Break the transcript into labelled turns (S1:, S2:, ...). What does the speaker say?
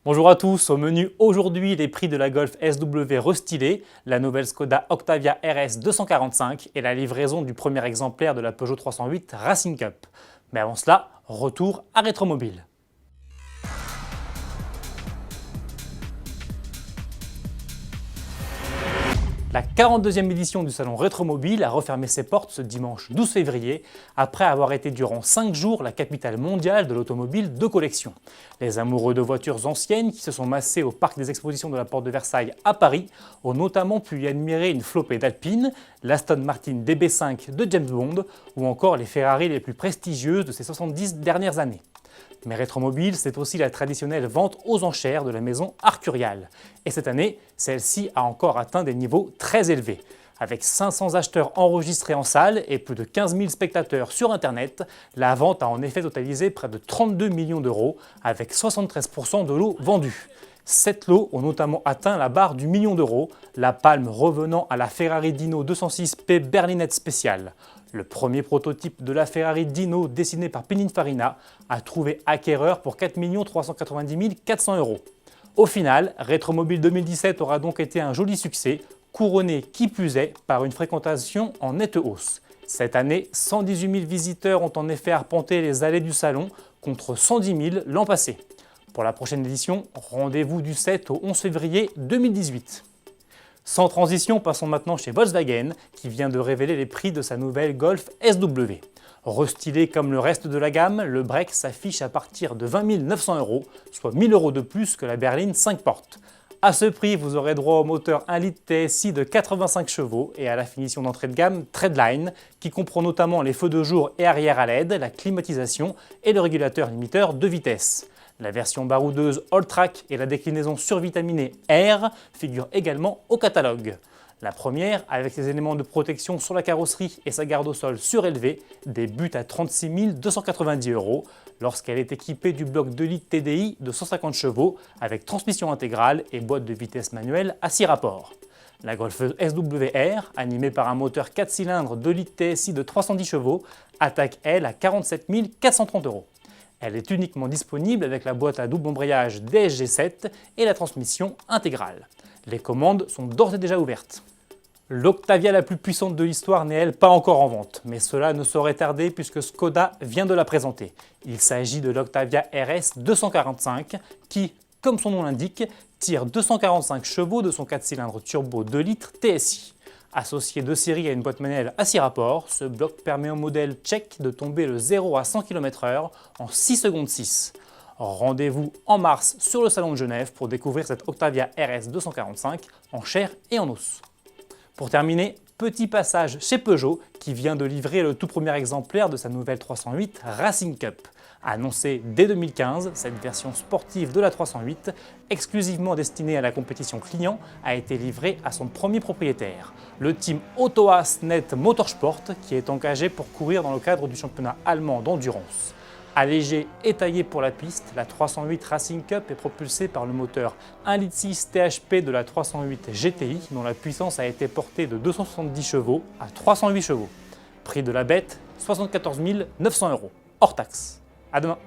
S1: Bonjour à tous, au menu aujourd'hui les prix de la Golf SW restylée, la nouvelle Skoda Octavia RS 245 et la livraison du premier exemplaire de la Peugeot 308 Racing Cup. Mais avant cela, retour à Rétromobile. La 42e édition du salon Rétromobile a refermé ses portes ce dimanche 12 février après avoir été durant 5 jours la capitale mondiale de l'automobile de collection. Les amoureux de voitures anciennes qui se sont massés au parc des expositions de la Porte de Versailles à Paris ont notamment pu y admirer une flopée d'Alpine, l'Aston Martin DB5 de James Bond ou encore les Ferrari les plus prestigieuses de ces 70 dernières années. Mais Rétromobile, c'est aussi la traditionnelle vente aux enchères de la maison Arcurial. Et cette année, celle-ci a encore atteint des niveaux très élevés. Avec 500 acheteurs enregistrés en salle et plus de 15 000 spectateurs sur Internet, la vente a en effet totalisé près de 32 millions d'euros, avec 73% de lots vendus. 7 lots ont notamment atteint la barre du million d'euros, la palme revenant à la Ferrari Dino 206P Berlinette spéciale. Le premier prototype de la Ferrari Dino dessiné par Pininfarina a trouvé acquéreur pour 4 390 400 euros. Au final, Rétromobile 2017 aura donc été un joli succès, couronné qui plus est par une fréquentation en nette hausse. Cette année, 118 000 visiteurs ont en effet arpenté les allées du salon contre 110 000 l'an passé. Pour la prochaine édition, rendez-vous du 7 au 11 février 2018. Sans transition, passons maintenant chez Volkswagen, qui vient de révéler les prix de sa nouvelle Golf SW. Restylé comme le reste de la gamme, le break s'affiche à partir de 20 900 euros, soit 1 000 euros de plus que la berline 5 portes. À ce prix, vous aurez droit au moteur 1 litre TSI de 85 chevaux et à la finition d'entrée de gamme Treadline, qui comprend notamment les feux de jour et arrière à LED, la climatisation et le régulateur limiteur de vitesse. La version baroudeuse All-Track et la déclinaison survitaminée R figurent également au catalogue. La première, avec ses éléments de protection sur la carrosserie et sa garde au sol surélevée, débute à 36 290 euros lorsqu'elle est équipée du bloc 2 litres TDI de 150 chevaux avec transmission intégrale et boîte de vitesse manuelle à 6 rapports. La Golf SWR, animée par un moteur 4 cylindres 2 litres TSI de 310 chevaux, attaque elle à 47 430 euros. Elle est uniquement disponible avec la boîte à double embrayage DSG7 et la transmission intégrale. Les commandes sont d'ores et déjà ouvertes. L'Octavia la plus puissante de l'histoire n'est elle pas encore en vente, mais cela ne saurait tarder puisque Skoda vient de la présenter. Il s'agit de l'Octavia RS 245 qui, comme son nom l'indique, tire 245 chevaux de son 4 cylindres turbo 2 litres TSI. Associé de série à une boîte manuelle à 6 rapports, ce bloc permet au modèle tchèque de tomber le 0 à 100 km/h en 6 secondes 6. Rendez-vous en mars sur le salon de Genève pour découvrir cette Octavia RS 245 en chair et en os. Pour terminer, petit passage chez Peugeot qui vient de livrer le tout premier exemplaire de sa nouvelle 308 Racing Cup. Annoncée dès 2015, cette version sportive de la 308, exclusivement destinée à la compétition client, a été livrée à son premier propriétaire, le team Autohaus Net Motorsport, qui est engagé pour courir dans le cadre du championnat allemand d'endurance. Allégée et taillée pour la piste, la 308 Racing Cup est propulsée par le moteur 1,6 litre THP de la 308 GTI, dont la puissance a été portée de 270 chevaux à 308 chevaux. Prix de la bête, 74 900 euros, hors taxe. À demain.